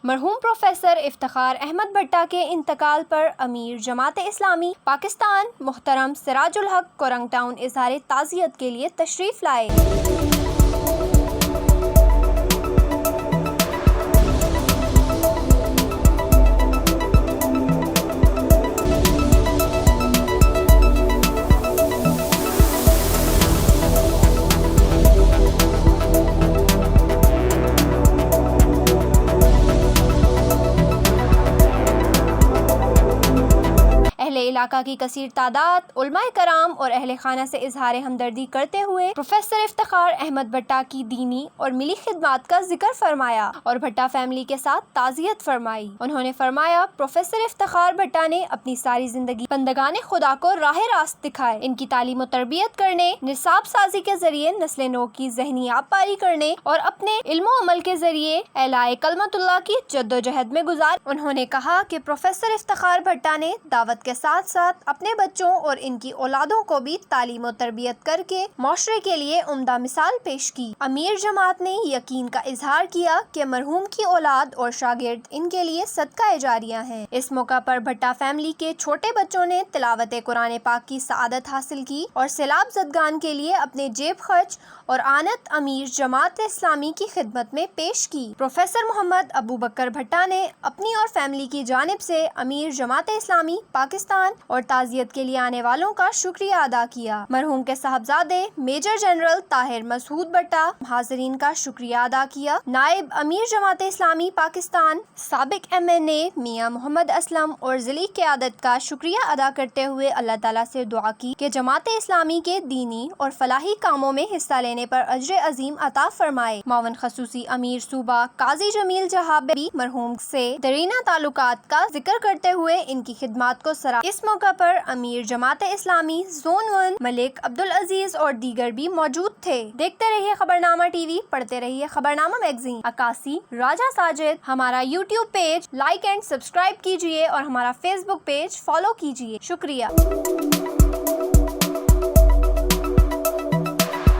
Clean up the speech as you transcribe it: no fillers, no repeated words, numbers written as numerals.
مرحوم پروفیسر افتخار احمد بھٹہ کے انتقال پر امیر جماعت اسلامی پاکستان محترم سراج الحق کورنگ ٹاؤن اظہار تعزیت کے لیے تشریف لائے۔ اہل علاقہ کی کثیر تعداد علماء کرام اور اہل خانہ سے اظہار ہمدردی کرتے ہوئے پروفیسر افتخار احمد بھٹہ کی دینی اور ملی خدمات کا ذکر فرمایا اور بھٹہ فیملی کے ساتھ تعزیت فرمائی۔ انہوں نے فرمایا، پروفیسر افتخار بھٹہ نے اپنی ساری زندگی بندگان خدا کو راہ راست دکھائے۔ ان کی تعلیم و تربیت کرنے، نصاب سازی کے ذریعے نسل نو کی ذہنی آبپاری کرنے اور اپنے علم و عمل کے ذریعے اعلاء کلمت اللہ کی جد و جہد میں گزار۔ انہوں نے کہا کہ پروفیسر افتخار بھٹہ نے دعوت کے ساتھ ساتھ اپنے بچوں اور ان کی اولادوں کو بھی تعلیم و تربیت کر کے معاشرے کے لیے عمدہ مثال پیش کی۔ امیر جماعت نے یقین کا اظہار کیا کہ مرحوم کی اولاد اور شاگرد ان کے لیے صدقہ جاریہ ہیں۔ اس موقع پر بھٹہ فیملی کے چھوٹے بچوں نے تلاوت قرآن پاک کی سعادت حاصل کی اور سیلاب زدگان کے لیے اپنے جیب خرچ اور آنت امیر جماعت اسلامی کی خدمت میں پیش کی۔ پروفیسر محمد ابو بکر بھٹہ نے اپنی اور فیملی کی جانب سے امیر جماعت اسلامی پاکستان اور تعزیت کے لیے آنے والوں کا شکریہ ادا کیا۔ مرحوم کے صاحبزادے میجر جنرل طاہر مسعود بھٹہ حاضرین کا شکریہ ادا کیا۔ نائب امیر جماعت اسلامی پاکستان سابق MNA میاں محمد اسلم اور ضلعی قیادت کا شکریہ ادا کرتے ہوئے اللہ تعالیٰ سے دعا کی کہ جماعت اسلامی کے دینی اور فلاحی کاموں میں حصہ لینے پر اجر عظیم عطا فرمائے۔ معاون خصوصی امیر صوبہ قاضی جمیل جہاں بھی مرحوم سے دیرینہ تعلقات کا ذکر کرتے ہوئے ان کی خدمات کو سراہا۔ اس موقع پر امیر جماعت اسلامی زون 1 ملک عبدالعزیز اور دیگر بھی موجود تھے۔ دیکھتے رہیے خبرنامہ ٹی وی، پڑھتے رہیے خبرنامہ میگزین۔ عکاسی راجہ ساجد۔ ہمارا YouTube page like and subscribe کیجیے اور ہمارا Facebook پیج فالو کیجیے۔ شکریہ۔